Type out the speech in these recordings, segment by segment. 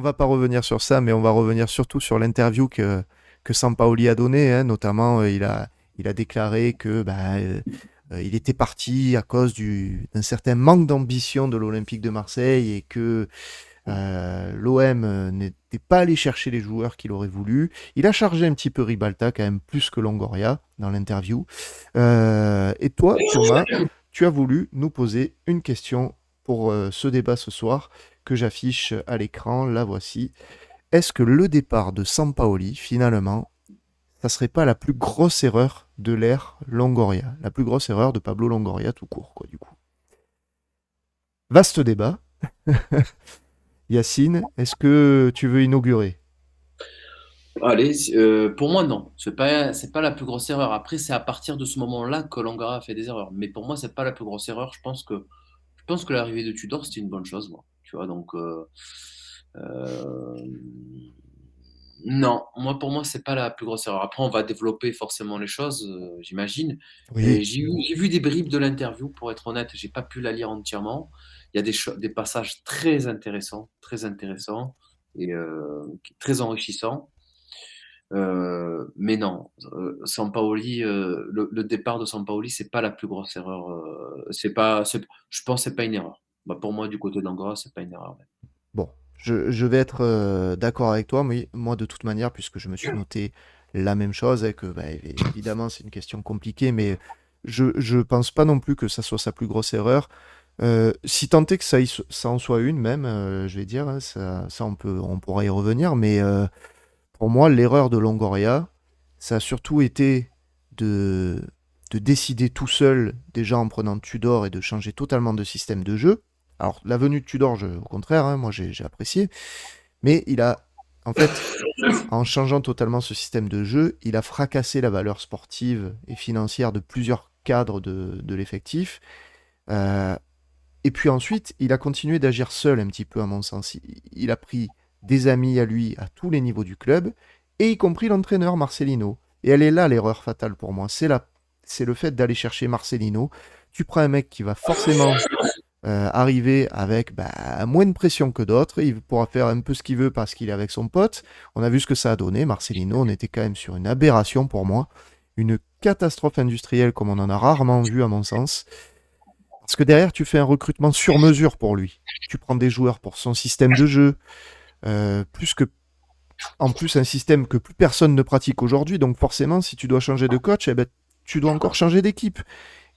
on va pas revenir sur ça, mais on va revenir surtout sur l'interview que Sampaoli a donnée, hein. Notamment, il a déclaré que il était parti à cause d'un certain manque d'ambition de l'Olympique de Marseille et que l'OM n'était pas allé chercher les joueurs qu'il aurait voulu. Il a chargé un petit peu Ribalta, quand même plus que Longoria, dans l'interview. Et toi, Thomas, tu as voulu nous poser une question pour ce débat ce soir, que j'affiche à l'écran. La voici. Est-ce que le départ de Sampaoli, finalement, ça serait pas la plus grosse erreur de l'ère Longoria? La plus grosse erreur de Pablo Longoria tout court, quoi, du coup. Vaste débat. Yacine, est-ce que tu veux inaugurer? Allez, pour moi, non. C'est pas la plus grosse erreur. Après, c'est à partir de ce moment-là que Langara a fait des erreurs. Mais pour moi, c'est pas la plus grosse erreur. Je pense que l'arrivée de Tudor, c'était une bonne chose, moi. Tu vois, donc, euh, non. Pour moi, c'est pas la plus grosse erreur. Après, on va développer forcément les choses, j'imagine. Oui. Et j'ai vu des bribes de l'interview, pour être honnête. J'ai pas pu la lire entièrement. Il y a des passages très intéressants et très enrichissants. Mais non, Sampaoli, le départ de Sampaoli, c'est pas la plus grosse erreur. Je pense que c'est pas une erreur. Bah, pour moi, du côté d'Angora, c'est pas une erreur. Bon, je vais être d'accord avec toi, mais moi de toute manière, puisque je me suis noté la même chose, et que évidemment c'est une question compliquée, mais je pense pas non plus que ça soit sa plus grosse erreur. Si tant est que ça en soit une même, je vais dire, hein, ça on pourra y revenir, mais pour moi l'erreur de Longoria, ça a surtout été de, de décider tout seul, déjà en prenant Tudor et de changer totalement de système de jeu. Alors, la venue de Tudor, au contraire, hein, moi j'ai apprécié. Mais il a, en fait, en changeant totalement ce système de jeu, il a fracassé la valeur sportive et financière de plusieurs cadres de l'effectif. Euh, et puis ensuite, il a continué d'agir seul un petit peu, à mon sens. Il a pris des amis à lui à tous les niveaux du club, et y compris l'entraîneur Marcelino. Et elle est là l'erreur fatale pour moi. C'est le fait d'aller chercher Marcelino. Tu prends un mec qui va forcément arriver avec moins de pression que d'autres. Il pourra faire un peu ce qu'il veut parce qu'il est avec son pote. On a vu ce que ça a donné. Marcelino, on était quand même sur une aberration pour moi. Une catastrophe industrielle comme on en a rarement vu à mon sens. Parce que derrière, tu fais un recrutement sur mesure pour lui. Tu prends des joueurs pour son système de jeu, plus que en plus un système que plus personne ne pratique aujourd'hui. Donc forcément, si tu dois changer de coach, eh ben, tu dois encore changer d'équipe.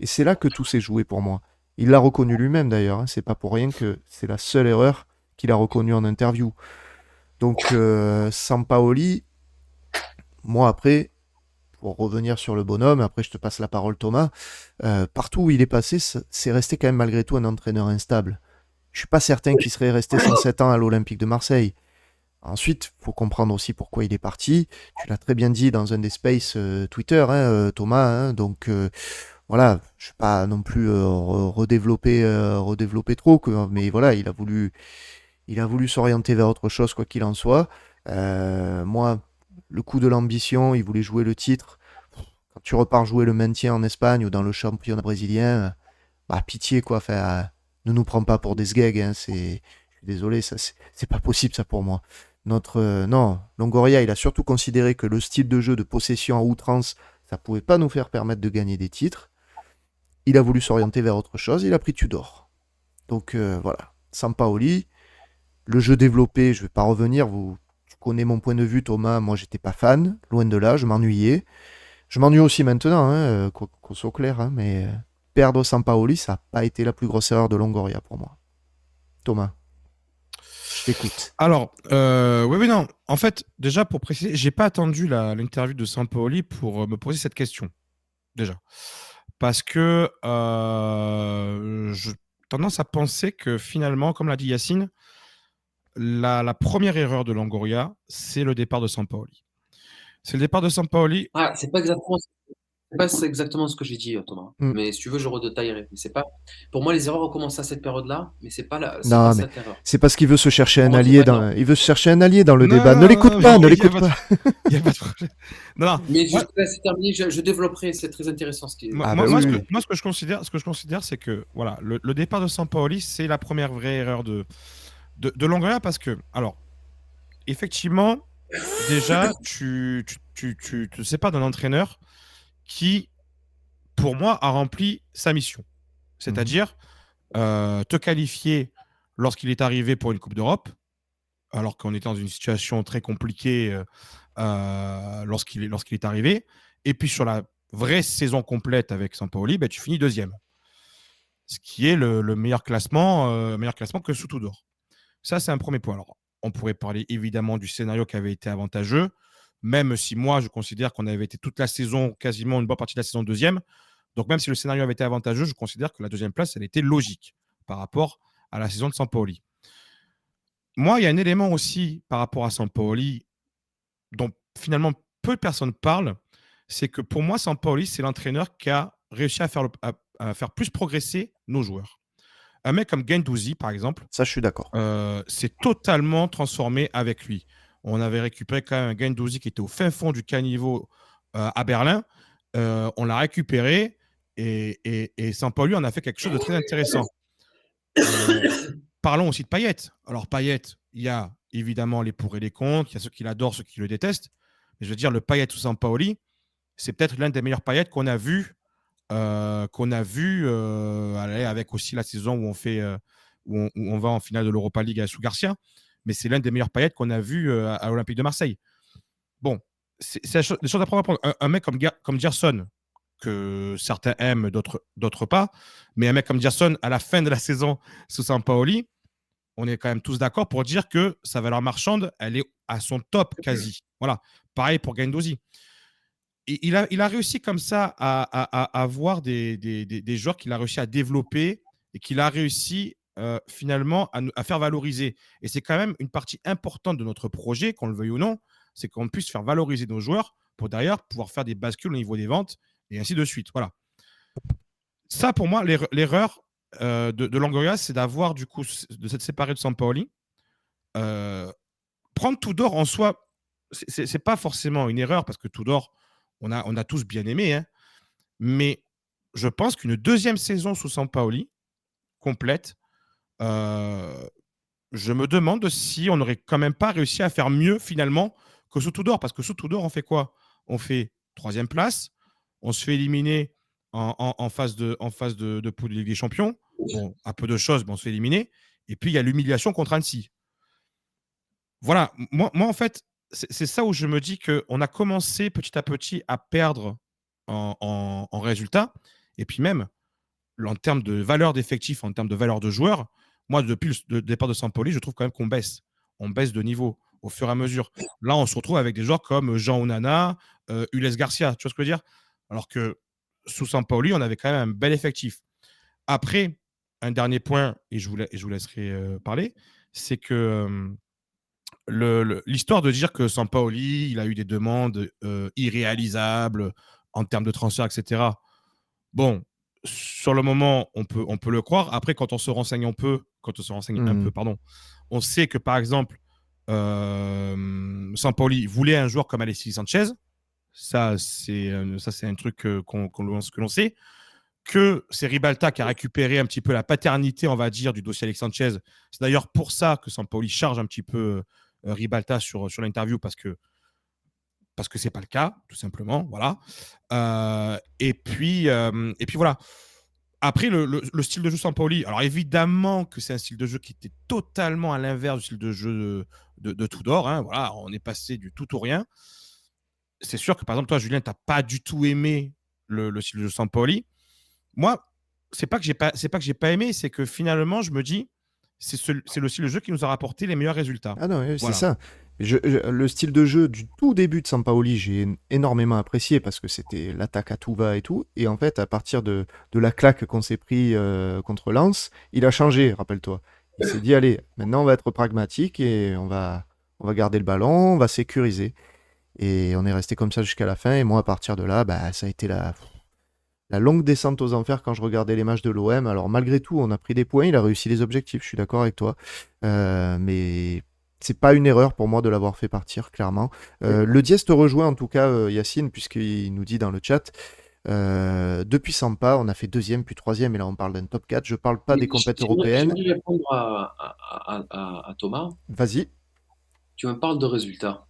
Et c'est là que tout s'est joué pour moi. Il l'a reconnu lui-même d'ailleurs, hein. C'est pas pour rien que c'est la seule erreur qu'il a reconnue en interview. Donc Sampaoli, moi après, pour revenir sur le bonhomme, après je te passe la parole Thomas, partout où il est passé, c'est resté quand même malgré tout un entraîneur instable. Je suis pas certain qu'il serait resté 107 ans à l'Olympique de Marseille. Ensuite, il faut comprendre aussi pourquoi il est parti. Tu l'as très bien dit dans un des spaces Twitter, hein, Thomas. Hein. Donc voilà, je ne vais pas non plus redévelopper trop, mais voilà, il a voulu s'orienter vers autre chose, quoi qu'il en soit. Moi, le coup de l'ambition, il voulait jouer le titre. Quand tu repars jouer le maintien en Espagne ou dans le championnat brésilien, bah, pitié, quoi. Enfin, ne nous prends pas pour des sgegs, hein. Je suis désolé, ça, c'est pas possible, ça, pour moi. Non, Longoria, il a surtout considéré que le style de jeu de possession à outrance, ça pouvait pas nous faire permettre de gagner des titres. Il a voulu s'orienter vers autre chose, il a pris Tudor. Donc voilà, Sampaoli, le jeu développé, je vais pas revenir, tu connais mon point de vue Thomas, moi j'étais pas fan, loin de là, je m'ennuyais. Je m'ennuie aussi maintenant, hein, qu'on soit clair, hein, mais perdre Sampaoli, ça n'a pas été la plus grosse erreur de Longoria pour moi. Thomas, je t'écoute. Alors, oui, oui, non. En fait, déjà, pour préciser, j'ai pas attendu l'interview de Sampaoli pour me poser cette question, déjà. Parce que j'ai tendance à penser que finalement, comme l'a dit Yacine, la première erreur de Longoria, c'est le départ de Sampaoli. C'est le départ de Sampaoli. Ah, c'est pas exactement ce que j'ai dit, Thomas. Mm. Mais si tu veux, je redétaillerai. Mais c'est pas. Pour moi, les erreurs ont commencé à cette période-là, mais c'est pas Non, mais cette erreur. c'est parce qu'il veut se chercher Pour un moi, c'est allié pas une erreur. dans, il veut se chercher un allié dans le Non, débat. Ne non, l'écoute non, pas, ne il n'y a l'écoute pas de, pas. il y a pas de problème. Non, non. Mais je Moi, te laisse terminer, je développerai, c'est très intéressant ce qui est. moi, Ah moi, bah moi, oui, ce que, oui. moi, ce que je considère, c'est que voilà, le départ de Sampaoli, c'est la première vraie erreur de Longoria parce que, alors, effectivement, déjà, tu te sépares d'un entraîneur qui, pour moi, a rempli sa mission. Mhm. C'est-à-dire te qualifier lorsqu'il est arrivé pour une Coupe d'Europe, alors qu'on était dans une situation très compliquée lorsqu'il est arrivé. Et puis sur la vraie saison complète avec Sampaoli, ben, tu finis deuxième. Ce qui est le meilleur classement que sous Tudor. Ça, c'est un premier point. Alors, on pourrait parler évidemment du scénario qui avait été avantageux, même si moi, je considère qu'on avait été toute la saison, quasiment une bonne partie de la saison deuxième. Donc, même si le scénario avait été avantageux, je considère que la deuxième place, elle était logique par rapport à la saison de Sampaoli. Moi, il y a un élément aussi par rapport à Sampaoli dont finalement peu de personnes parlent, c'est que pour moi, Sampaoli, c'est l'entraîneur qui a réussi à faire plus progresser nos joueurs. Un mec comme Guendouzi, par exemple, Ça, je suis d'accord. s'est totalement transformé avec lui. On avait récupéré quand même un Guendouzi qui était au fin fond du caniveau à Berlin. On l'a récupéré et Sampaoli en a fait quelque chose de très intéressant. Euh, Parlons aussi de Payet. Alors, Payet, il y a évidemment les pour et les contre, il y a ceux qui l'adorent, ceux qui le détestent. Mais je veux dire, le Payet ou Sampaoli, c'est peut-être l'un des meilleurs Payet qu'on a vu avec aussi la saison où on va en finale de l'Europa League sous Garcia. Mais c'est l'un des meilleurs Payet qu'on a vu à l'Olympique de Marseille. Bon, c'est des choses à prendre. Un mec comme Gerson, que certains aiment, d'autres pas, mais un mec comme Gerson, à la fin de la saison sous Sampaoli, on est quand même tous d'accord pour dire que sa valeur marchande, elle est à son top quasi. Voilà. Pareil pour Guendouzi. Il a réussi comme ça à avoir des joueurs qu'il a réussi à développer et qu'il a réussi finalement à faire valoriser. Et c'est quand même une partie importante de notre projet, qu'on le veuille ou non, c'est qu'on puisse faire valoriser nos joueurs pour derrière pouvoir faire des bascules au niveau des ventes et ainsi de suite. Voilà. Ça, pour moi, l'erreur de Longoria, c'est d'avoir du coup de s'être séparé de Sampaoli. Euh, Prendre Tudor en soi, c'est pas forcément une erreur parce que Tudor, on a tous bien aimé, hein, mais je pense qu'une deuxième saison sous Sampaoli complète, euh, je me demande si on n'aurait quand même pas réussi à faire mieux finalement que sous Tudor, parce que sous Tudor, on fait quoi? On fait troisième place, on se fait éliminer en phase de poule de Ligue des Champions. Bon, un peu de choses, mais on se fait éliminer. Et puis il y a l'humiliation contre Annecy. Voilà, moi en fait, c'est ça où je me dis qu'on a commencé petit à petit à perdre en résultats. Et puis même, en termes de valeur d'effectif, en termes de valeur de joueurs, moi, depuis le départ de Sampoli, je trouve quand même qu'on baisse. On baisse de niveau au fur et à mesure. Là, on se retrouve avec des joueurs comme Jean Onana, Ules Garcia, tu vois ce que je veux dire? Alors que sous Sampoli, on avait quand même un bel effectif. Après, un dernier point, et je vous laisserai parler, c'est que l'histoire de dire que Sampaoli, il a eu des demandes irréalisables en termes de transfert, etc. Bon, sur le moment, on peut le croire. Après, quand on se renseigne un peu, Mhm. pardon, on sait que par exemple, Sampaoli voulait un joueur comme Alexis Sanchez. Ça, c'est un truc que l'on sait. Que c'est Ribalta qui a récupéré un petit peu la paternité, on va dire, du dossier Alex Sanchez. C'est d'ailleurs pour ça que Sampaoli charge un petit peu Ribalta sur l'interview parce que c'est pas le cas, tout simplement. Voilà. Et puis voilà. Après, le style de jeu Sampaoli, alors évidemment que c'est un style de jeu qui était totalement à l'inverse du style de jeu de Tudor. Hein. Voilà, on est passé du tout au rien. C'est sûr que par exemple, toi, Julien, tu n'as pas du tout aimé le style de jeu Sampaoli. Moi, c'est pas que j'ai pas aimé, c'est que finalement, je me dis, c'est le style de jeu qui nous a rapporté les meilleurs résultats. Ah non, oui, c'est Voilà. ça. Le style de jeu du tout début de Sampaoli, j'ai énormément apprécié parce que c'était l'attaque à tout va et tout. Et en fait, à partir de la claque qu'on s'est pris contre Lens, il a changé, rappelle-toi. Il s'est dit, allez, maintenant on va être pragmatique et on va garder le ballon, on va sécuriser. Et on est resté comme ça jusqu'à la fin. Et moi, à partir de là, bah, ça a été la longue descente aux enfers quand je regardais les matchs de l'OM. Alors malgré tout, on a pris des points, il a réussi les objectifs, je suis d'accord avec toi. Mais c'est pas une erreur pour moi de l'avoir fait partir, clairement. Le Diez te rejoint en tout cas, Yacine, puisqu'il nous dit dans le chat. Depuis Sampa, on a fait deuxième puis troisième, et là on parle d'un top 4. Je parle pas des compètes J'aimerais européennes. répondre à Thomas. Vas-y. Tu me parles de résultats.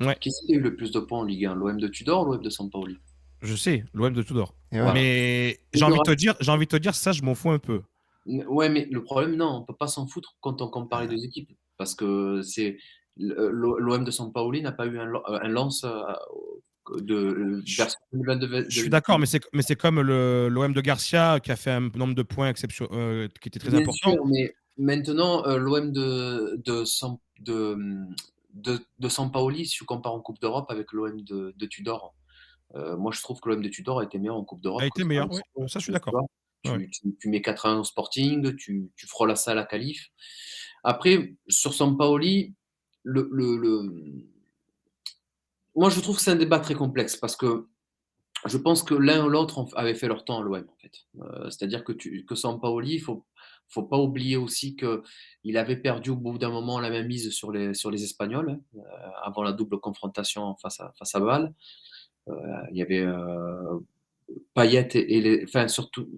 Ouais, Qui c'est qui a eu le plus de points en Ligue 1? L'OM de Tudor ou l'OM de Sampaoli? je sais, l'OM de Tudor. Et ouais. Voilà. Mais j'ai envie de te dire, ça, je m'en fous un peu. Ouais, mais le problème, non, on peut pas s'en foutre quand on compare les deux équipes. Parce que l'OM de Sampaoli n'a pas eu un lance Je, version 2022. je suis d'accord, mais c'est comme l'OM de Garcia qui a fait un nombre de points qui était très Bien important. sûr, mais maintenant, l'OM de Sampaoli, si tu compares en Coupe d'Europe avec l'OM de Tudor, moi je trouve que l'OM de Tudor a été meilleur en Coupe A d'Europe que été meilleur, oui. Strasbourg, Ça, je suis tu d'accord. vois. Ouais. Tu mets 4-1 au Sporting, tu frôles à ça à la qualif. Après, sur Sampaoli, moi je trouve que c'est un débat très complexe parce que je pense que l'un ou l'autre avait fait leur temps à l'OM, en fait. C'est-à-dire que Sampaoli, faut pas oublier aussi qu'il avait perdu au bout d'un moment la mainmise sur les Espagnols, hein, avant la double confrontation face à Bâle. Il y avait Payet enfin, surtout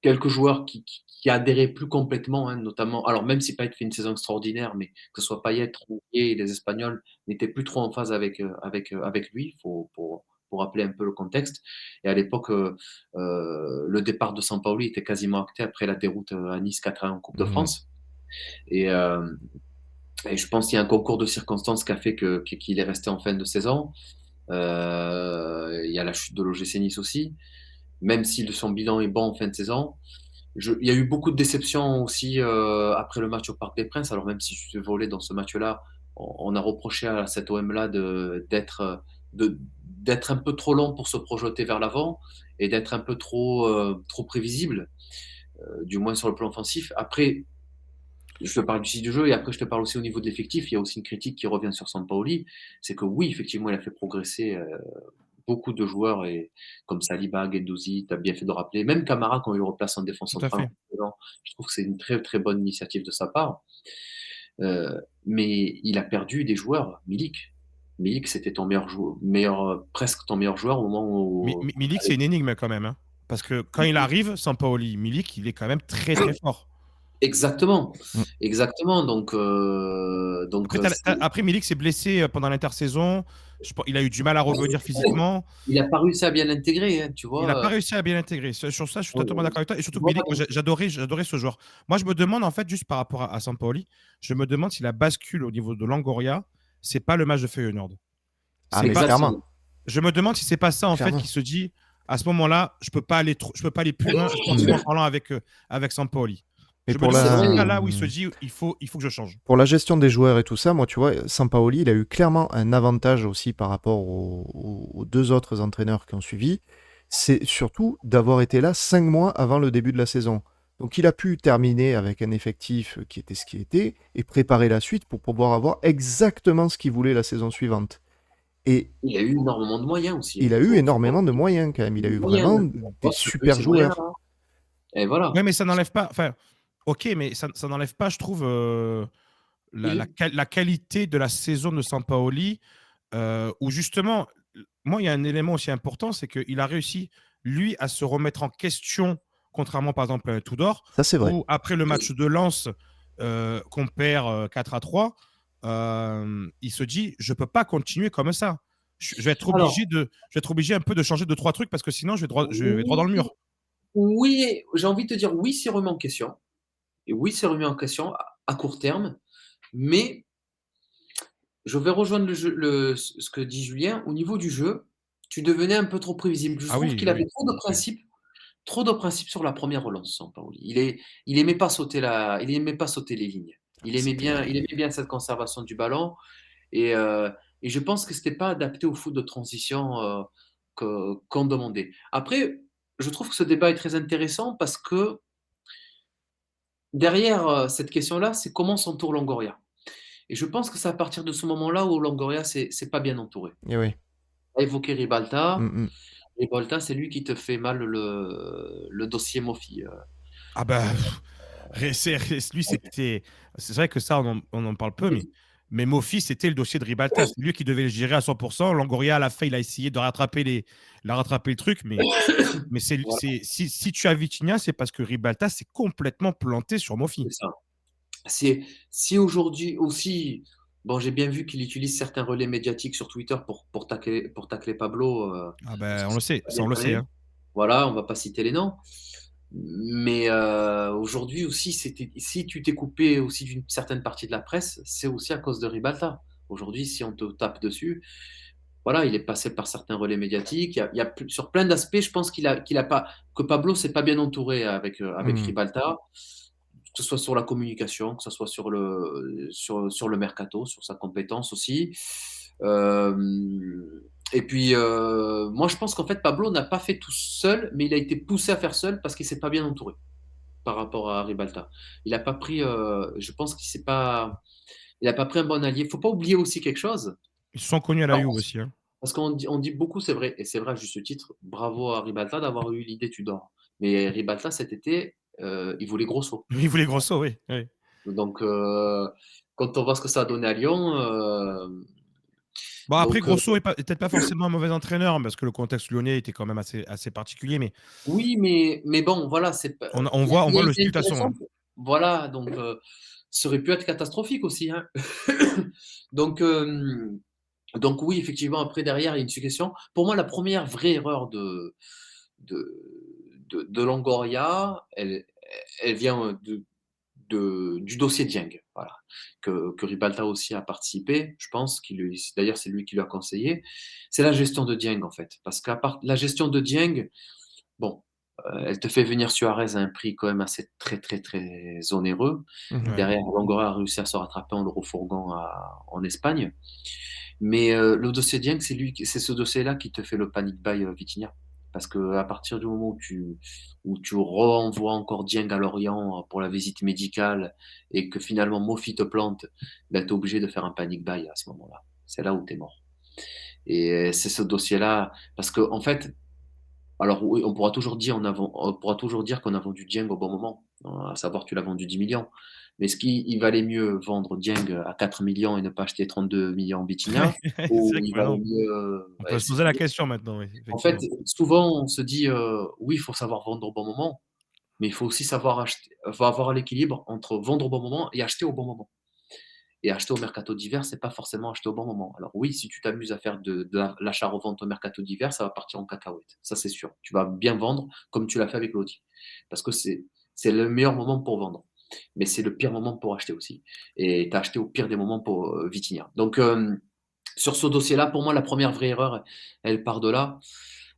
quelques joueurs qui adhéraient plus complètement, hein, notamment. Alors, même si Payet fait une saison extraordinaire, mais que ce soit Payet, Rongier et les Espagnols n'étaient plus trop en phase avec lui, pour rappeler un peu le contexte. Et à l'époque, le départ de Sampaoli était quasiment acté après la déroute à Nice 4-1 en Coupe de France. Et, euh, et je pense qu'il y a un concours de circonstances qui a fait qu'il est resté en fin de saison. Il y a la chute de l'OGC Nice aussi, même si son bilan est bon en fin de saison. Il y a eu beaucoup de déceptions aussi après le match au Parc des Princes. Alors même si je suis volé dans ce match-là, on a reproché à cet OM-là d'être un peu trop long pour se projeter vers l'avant et d'être un peu trop prévisible, du moins sur le plan offensif. Après, je te parle aussi du jeu et après je te parle aussi au niveau de l'effectif. Il y a aussi une critique qui revient sur Sampaoli, c'est que oui, effectivement, il a fait progresser beaucoup de joueurs et comme Saliba, Guendouzi, tu as bien fait de rappeler, même Camara quand il le replace en défense Tout à centrale, fait. je trouve que c'est une très très bonne initiative de sa part. Mais il a perdu des joueurs. Milik, c'était ton presque ton meilleur joueur au moment où. Milik, c'est une énigme quand même, hein. Parce que quand il arrive, Sampaoli, Milik, il est quand même très très fort. Exactement, Mm. exactement. Après, Milik s'est blessé pendant l'intersaison. Il a eu du mal à revenir physiquement. Il n'a pas réussi à bien l'intégrer, hein, tu Il n'a pas vois. réussi à bien l'intégrer. Sur ça, je suis totalement euh, d'accord avec toi. Et surtout que voilà. Milik, moi, j'adorais ce joueur. Moi, je me demande, en fait, juste par rapport à Sampaoli, je me demande si la bascule au niveau de Longoria, c'est pas le match de Feyenoord. Ah, C'est mais pas. clairement, Exactement. Je me demande si c'est pas ça, en fait, clairement. qui se dit, à ce moment-là, je peux pas aller plus loin sportivement parlant avec Sampaoli. Mais Je me pour demande C'est si c'est vrai. pas là où il se dit, il faut que je change. pour la gestion des joueurs et tout ça, moi, tu vois, Sampaoli, il a eu clairement un avantage aussi par rapport aux deux autres entraîneurs qui ont suivi. C'est surtout d'avoir été là 5 mois avant le début de la saison. Donc, il a pu terminer avec un effectif qui était ce qui était et préparer la suite pour pouvoir avoir exactement ce qu'il voulait la saison suivante. Et Il a eu énormément de moyens aussi, hein. il a eu énormément de moyens quand même. Il a eu Moyens, vraiment hein. des Boss, le super ces moyens, joueurs. hein. Et voilà. Ouais, mais ça n'enlève pas. Enfin, ok, mais ça n'enlève pas, je trouve, la qualité de la saison de Sampaoli, où justement, moi, il y a un élément aussi important, c'est qu'il a réussi, lui, à se remettre en question, contrairement par exemple à Tudor, Ça, c'est vrai. où après le match de Lens qu'on perd 4-3, il se dit, je peux pas continuer comme ça. Je vais être Alors, obligé un peu de changer deux, trois trucs parce que sinon, je vais droit dans le oui, mur. oui, j'ai envie de te dire oui, c'est remis en question. Et oui, c'est remis en question à court terme. Mais je vais rejoindre ce que dit Julien. Au niveau du jeu, tu devenais un peu trop prévisible. Je Ah trouve oui, qu'il avait oui. Oui. trop de principes sur la première relance, Sampaoli. Il aimait pas il aimait pas sauter les lignes. Il C'était. aimait bien cette conservation du ballon. Et, euh, et je pense que c'était pas adapté au foot de transition qu'on demandait. Après, je trouve que ce débat est très intéressant parce que derrière cette question-là, c'est comment s'entoure Longoria. Et je pense que c'est à partir de ce moment-là où Longoria c'est pas bien entouré. Eh oui. A évoqué Ribalta. Mm, mm. Ribalta, c'est lui qui te fait mal le dossier Mofi. Ah bah, lui, c'est vrai que ça, on en parle peu, mais Mofi, c'était le dossier de Ribalta. C'est lui qui devait le gérer à 100%. Longoria, à la fin, il a essayé de il a rattrapé le truc, mais Voilà, si tu as Vitinha, c'est parce que Ribalta s'est complètement planté sur Mofi. c'est ça. Si aujourd'hui aussi. Bon, j'ai bien vu qu'il utilise certains relais médiatiques sur Twitter pour tacler Pablo, Ah parce ben, que on le c'est sait, pas ça bien on le sait, tourné. hein. Voilà, on va pas citer les noms. Mais aujourd'hui aussi, si tu t'es coupé aussi d'une certaine partie de la presse, c'est aussi à cause de Ribalta. Aujourd'hui, si on te tape dessus, voilà, il est passé par certains relais médiatiques. Sur plein d'aspects, je pense qu'il a pas, que Pablo s'est pas bien entouré avec Mmh. Ribalta, que ce soit sur la communication, que ce soit sur le mercato, sur sa compétence aussi. Et puis, moi, je pense qu'en fait, Pablo n'a pas fait tout seul, mais il a été poussé à faire seul parce qu'il s'est pas bien entouré par rapport à Ribalta. Il a pas pris, je pense il a pas pris un bon allié. Faut pas oublier aussi quelque chose. Ils se sont connus à la Alors, Juve aussi, hein. parce on dit beaucoup, c'est vrai, et c'est vrai à juste titre, bravo à Ribalta d'avoir eu l'idée Tudor. Mais Ribalta, cet été, il voulait Grosso. Il voulait Grosso, oui, oui. Donc, quand on voit ce que ça a donné à Lyon, Bon après donc, Grosso est peut-être pas forcément un mauvais entraîneur, parce que le contexte lyonnais était quand même assez particulier, mais oui, mais bon, voilà, c'est pas, on voit il y a le été style de toute façon, intéressant. hein. Voilà, donc, ça aurait pu être catastrophique aussi, hein. Donc, donc oui, effectivement, après derrière, il y a une succession. Pour moi, la première vraie erreur de, de Longoria, elle vient du dossier Dieng, voilà, que Ribalta aussi a participé, je pense, d'ailleurs c'est lui qui lui a conseillé. C'est la gestion de Dieng en fait, parce qu'à part la gestion de Dieng, bon, elle te fait venir Suarez à un prix quand même assez très très très onéreux. Ouais. Derrière, Longoria a réussi à se rattraper en le refourguant en Espagne. Mais le dossier Dieng, c'est ce dossier-là qui te fait le panic buy Vitinha. Parce que à partir du moment où tu renvoies encore Dieng à Lorient pour la visite médicale et que finalement Mofi te plante, ben, tu es obligé de faire un panic buy à ce moment-là. C'est là où tu es mort. Et c'est ce dossier-là. Parce que, en fait, alors oui, on pourra toujours dire qu'on a vendu Dieng au bon moment, à savoir tu l'as vendu 10 millions. Mais est-ce qu'il valait mieux vendre Dieng à 4 millions et ne pas acheter 32 millions Bitinha, C'est ou vrai que il valait maintenant, mieux, on peut ouais, se poser la question maintenant, oui, en fait, effectivement. souvent on se dit oui, il faut savoir vendre au bon moment, mais il faut aussi savoir acheter, faut avoir l'équilibre entre vendre au bon moment et acheter au bon moment. Et acheter au mercato d'hiver, c'est pas forcément acheter au bon moment. Alors oui, si tu t'amuses à faire de l'achat-revente au mercato d'hiver, ça va partir en cacahuète. Ça, c'est sûr. Tu vas bien vendre comme tu l'as fait avec Lodi. Parce que c'est le meilleur moment pour vendre. Mais c'est le pire moment pour acheter aussi. Et tu as acheté au pire des moments pour Vitinha. Donc, sur ce dossier-là, pour moi, la première vraie erreur, elle part de là.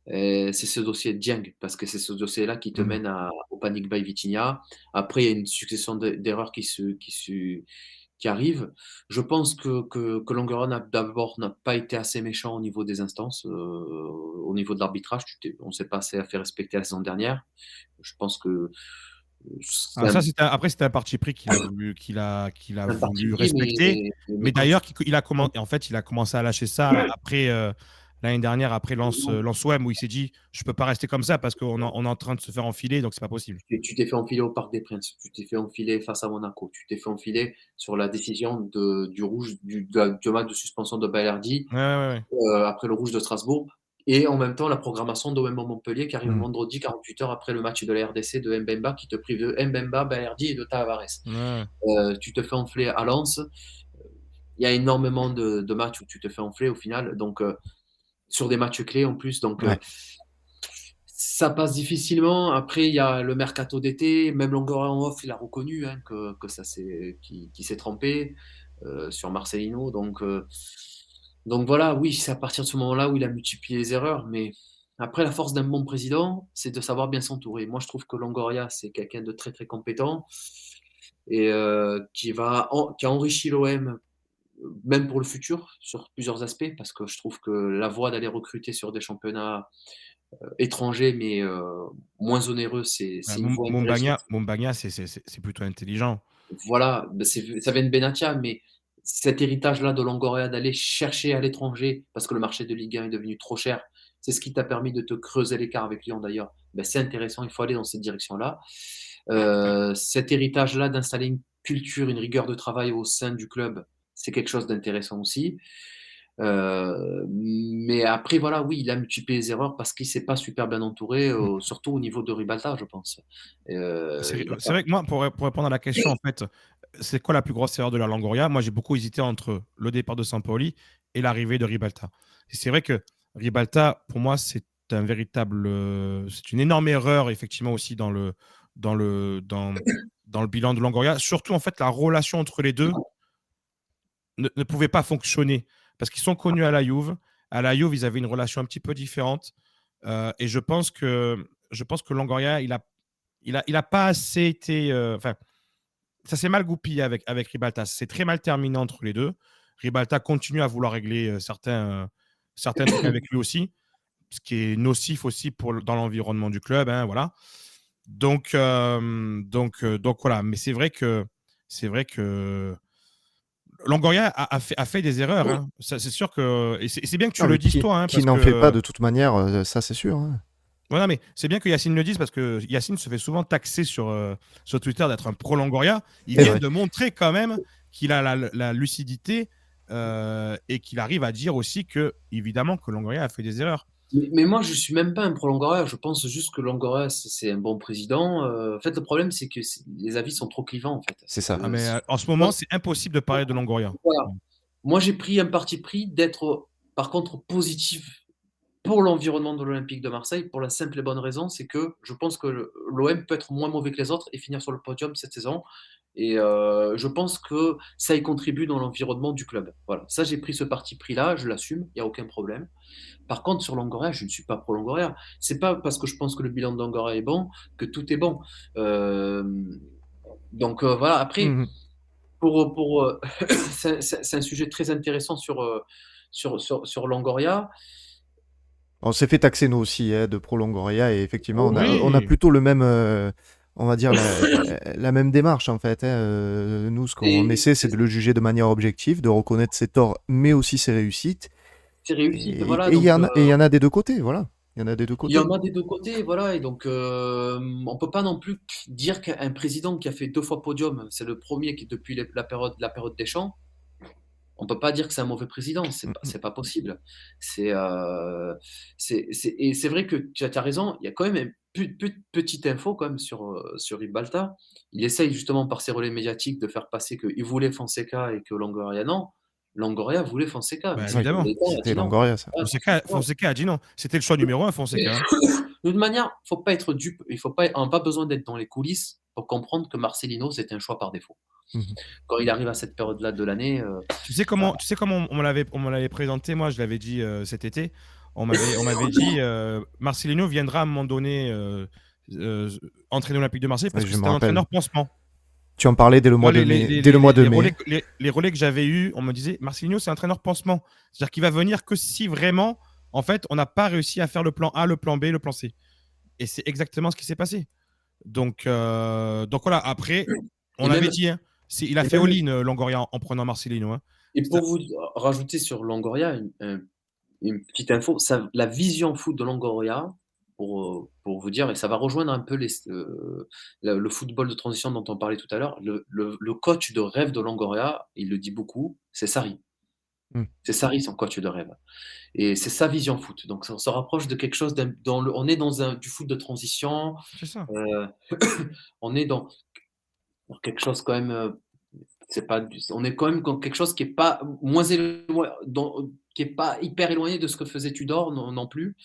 C'est ce dossier Dieng, parce que c'est ce dossier-là qui te Mmh. mène au panic buy Vitinha. Après, il y a une succession d'erreurs qui arrivent. Je pense que Longoria d'abord n'a pas été assez méchant au niveau des instances, au niveau de l'arbitrage. On ne s'est pas assez fait respecter la saison dernière. Je pense que c'est Ah ça, c'était un parti pris qu'il a un parti voulu pris, respecter, mais mais quand tu. d'ailleurs il a commencé à lâcher ça après, l'année dernière, après Lens OM, où il s'est dit: «Je peux pas rester comme ça parce qu'on est en train de se faire enfiler, donc c'est pas possible». Tu t'es fait enfiler au Parc des Princes, tu t'es fait enfiler face à Monaco, tu t'es fait enfiler sur la décision du rouge du match de suspension de Balerdi, Ouais, ouais, ouais. après le rouge de Strasbourg, et en même temps la programmation d'OM Montpellier qui arrive Mmh. vendredi 48 heures après le match de la RDC de Mbemba qui te prive de Mbemba, Balerdi et de Tavares. Ouais, ouais. Tu te fais enfler à Lens. Il y a énormément de matchs où tu te fais enfler au final, donc sur des matchs clés en plus. Donc Ouais. ça passe difficilement. Après, il y a le mercato d'été. Même Longoria en off, il a reconnu hein, que qui s'est trompé sur Marcelino. Donc voilà, oui, c'est à partir de ce moment-là où il a multiplié les erreurs. Mais après, la force d'un bon président, c'est de savoir bien s'entourer. Moi, je trouve que Longoria, c'est quelqu'un de très très compétent et qui a enrichi l'OM même pour le futur sur plusieurs aspects, parce que je trouve que la voie d'aller recruter sur des championnats étrangers, mais moins onéreux, Bah, c'est une voie intéressante. Mombagna, c'est plutôt intelligent. Voilà, bah, ça vient de Benatia, mais cet héritage-là de Longoria d'aller chercher à l'étranger, parce que le marché de Ligue 1 est devenu trop cher, c'est ce qui t'a permis de te creuser l'écart avec Lyon d'ailleurs. Ben, c'est intéressant, il faut aller dans cette direction-là. Cet héritage-là d'installer une culture, une rigueur de travail au sein du club, c'est quelque chose d'intéressant aussi. Mais après, voilà, oui, il a multiplié les erreurs parce qu'il s'est pas super bien entouré, surtout au niveau de Ribalta, je pense. C'est Il a c'est pas. vrai que moi, pour répondre à la question, en fait, c'est quoi la plus grosse erreur de la Longoria? Moi, j'ai beaucoup hésité entre le départ de Sampaoli et l'arrivée de Ribalta. Et c'est vrai que Ribalta, pour moi, c'est une énorme erreur, effectivement, aussi dans le, dans, dans le bilan de Longoria. Surtout, en fait, la relation entre les deux ne pouvait pas fonctionner parce qu'ils sont connus à la Juve. À la Juve, ils avaient une relation un petit peu différente. Et je pense que Longoria, il a pas assez été. Enfin, ça s'est mal goupillé avec Ribalta. C'est très mal terminé entre les deux. Ribalta continue à vouloir régler certains trucs avec lui aussi, ce qui est nocif aussi dans l'environnement du club. Hein, voilà. Donc voilà. Mais c'est vrai que Longoria a fait des erreurs. Hein. Ça, c'est sûr que. Et c'est bien que tu Non, mais le dises, toi, hein, qui parce n'en fait pas que. de toute manière, ça c'est sûr, hein. Voilà, mais c'est bien que Yacine le dise parce que Yacine se fait souvent taxer sur Twitter d'être un pro Longoria. Il C'est vient vrai. de montrer quand même qu'il a la lucidité et qu'il arrive à dire aussi que, évidemment, que Longoria a fait des erreurs. Mais moi, je suis même pas un pro Longoria. Je pense juste que Longoria, c'est un bon président. En fait, le problème, c'est que les avis sont trop clivants, en fait. C'est ça. Ah, mais en ce moment, c'est impossible de parler de Longoria. Voilà. Moi, j'ai pris un parti pris d'être, par contre, positif pour l'environnement de l'Olympique de Marseille, pour la simple et bonne raison, c'est que je pense que l'OM peut être moins mauvais que les autres et finir sur le podium cette saison. Et je pense que ça y contribue dans l'environnement du club. Voilà, ça j'ai pris ce parti pris-là, je l'assume, il n'y a aucun problème. Par contre, sur Longoria, je ne suis pas pro Longoria. C'est pas parce que je pense que le bilan de Longoria est bon que tout est bon. Euh, donc voilà, après, Mhm. c'est un sujet très intéressant sur Longoria. On s'est fait taxer nous aussi, hein, de pro Longoria, et effectivement on a Oui, plutôt le même, on va dire la même démarche en fait, hein. Nous, ce qu'on Et essaie, c'est de le juger de manière objective, de reconnaître ses torts, mais aussi ses réussites. c'est réussi, Et voilà. il y Donc, en a, et il y en a des deux côtés, voilà. Il y en a des deux il y en côtés. a des deux côtés, voilà. Et donc, on peut pas non plus dire qu'un président qui a fait 2 fois podium, c'est le premier qui, depuis la période Deschamps, on peut pas dire que c'est un mauvais président. C'est pas, Mhm. c'est pas possible. C'est, et c'est vrai que tu as raison. Il y a quand même petite info quand même sur Ribalta. Il essaye justement par ses relais médiatiques de faire passer qu'il voulait Fonseca et que Longoria non. Longoria voulait Fonseca, mais bah, Oui, évidemment. Fonseca a c'était dit non. Longoria, ça. Ah, Fonseca a dit non. C'était le choix numéro un, Fonseca. Hein. de toute manière, faut pas être dupe. On n'a pas besoin d'être dans les coulisses pour comprendre que Marcelino, c'est un choix par défaut. Mhm. Quand il arrive à cette période-là de l'année, Tu sais comment on me l'avait présenté, moi, je l'avais dit cet été. On m'avait dit Marcelino viendra à un moment donné euh, entraîner l'Olympique de Marseille Oui, parce que je me c'était un rappelle. entraîneur pansement. Tu en parlais dès le Moi, mois de mai. Dès le mois de mai. les relais que j'avais eus, on me disait Marcelino, c'est un entraîneur pansement. C'est-à-dire qu'il va venir que si vraiment, en fait, on n'a pas réussi à faire le plan A, le plan B, le plan C. Et c'est exactement ce qui s'est passé. Donc voilà, après, et on avait même, dit, hein, il a et fait même, all-in, Longoria, en prenant Marcelino. Hein. et Ça- pour vous rajouter sur Longoria une petite info, la vision foot de Longoria, pour vous dire, et ça va rejoindre un peu le football de transition dont on parlait tout à l'heure, le coach de rêve de Longoria, il le dit beaucoup, c'est Sarri. Mhm. C'est Sarri son coach de rêve. Et c'est sa vision foot. Donc ça, on se rapproche de quelque chose on est du foot de transition. C'est ça. euh, on est dans quelque chose quand même. On est quand même dans quelque chose qui est pas moins éloigné, qui est pas hyper éloigné de ce que faisait Tudor non plus.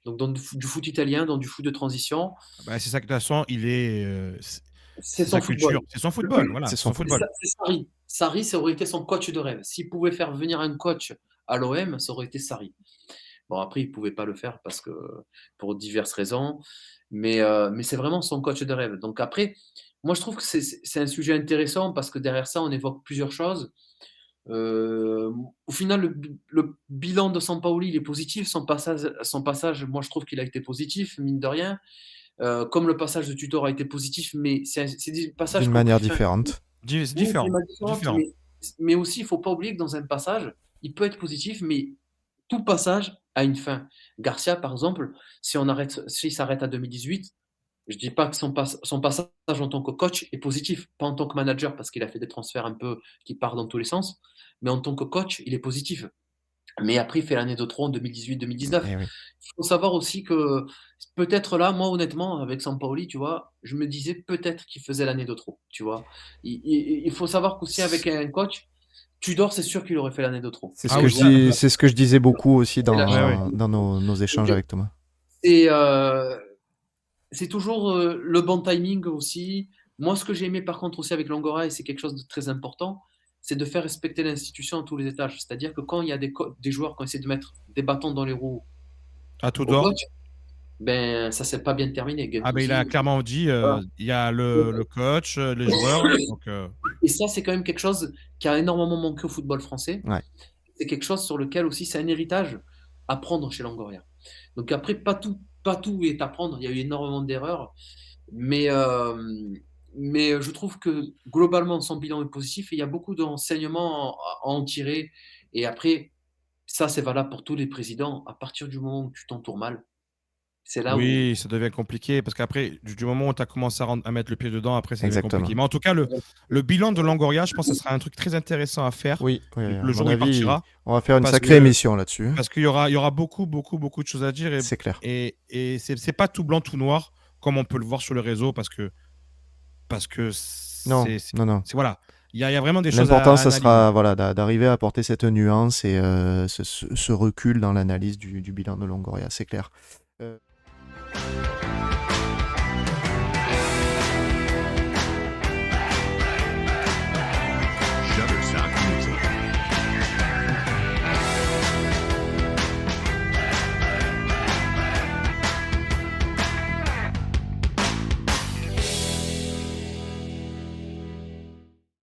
Donc dans du foot italien, dans du foot de transition, Bah, c'est ça que de toute façon, c'est c'est son sa culture, football. c'est son football, voilà, C'est c'est son son C'est football. football. ça, c'est Sarri. Sarri, ça aurait été son coach de rêve. S'il pouvait faire venir un coach à l'OM, ça aurait été Sarri. Bon, après, il ne pouvait pas le faire parce que pour diverses raisons, mais c'est vraiment son coach de rêve. Donc après, moi, je trouve que c'est un sujet intéressant parce que derrière ça, on évoque plusieurs choses. Au final, le bilan de Sampaoli, il est positif. Son passage, moi, je trouve qu'il a été positif, mine de rien. Comme le passage de Tudor a été positif, mais c'est des passages D'une qui ont manière pris fin. différente. C'est Oui, différent. climat différente, Différent. mais aussi, il ne faut pas oublier que dans un passage, il peut être positif, mais tout passage a une fin. Garcia, par exemple, s'il s'arrête à 2018, je ne dis pas que son passage en tant que coach est positif, pas en tant que manager, parce qu'il a fait des transferts un peu qui partent dans tous les sens, mais en tant que coach, il est positif. Mais après, il fait l'année de trop en 2018-2019. Eh oui. Il faut savoir aussi que peut-être là, moi honnêtement, avec Sampaoli, tu vois, je me disais peut-être qu'il faisait l'année de trop, tu vois. Il faut savoir qu'aussi avec un coach, Tudor, c'est sûr qu'il aurait fait l'année de trop. C'est ce Ah que oui, je ça, dis, c'est ce que je disais beaucoup aussi C'est la ouais, ouais. dans nos échanges Donc, avec Thomas. c'est c'est toujours le bon timing aussi. Moi, ce que j'ai aimé par contre aussi avec Longoria, et c'est quelque chose de très important, c'est de faire respecter l'institution à tous les étages. C'est-à-dire que quand il y a des joueurs qui essaient de mettre des bâtons dans les roues À tout au d'or. coach, ben ça s'est pas bien terminé. Ah ben il a Gendouzi, clairement dit, voilà. il y a le coach, les joueurs. Donc, Et ça, c'est quand même quelque chose qui a énormément manqué au football français. Ouais. C'est quelque chose sur lequel aussi c'est un héritage à prendre chez Longoria. Donc après, pas tout est à prendre. Il y a eu énormément d'erreurs, mais je trouve que globalement son bilan est positif et il y a beaucoup d'enseignements à en tirer. Et après, ça c'est valable pour tous les présidents. À partir du moment où tu t'entoures mal, c'est là où oui, ça devient compliqué parce qu'après, du moment où tu as commencé à mettre le pied dedans, après, ça devient compliqué. Exactement. Mais en tout cas, le bilan de Longoria, je pense que ça sera un truc très intéressant à faire Oui, à le jour mon où il avis, partira. on va faire une Parce sacrée que, émission là-dessus. parce qu'il y aura beaucoup, beaucoup, beaucoup de choses à dire. C'est clair. Et c'est pas tout blanc, tout noir, comme on peut le voir sur le réseau, parce que Non, non. voilà. Il y a vraiment des choses L'important, à ça analyser. sera voilà, d'arriver à apporter cette nuance et ce recul dans l'analyse du bilan de Longoria, c'est clair.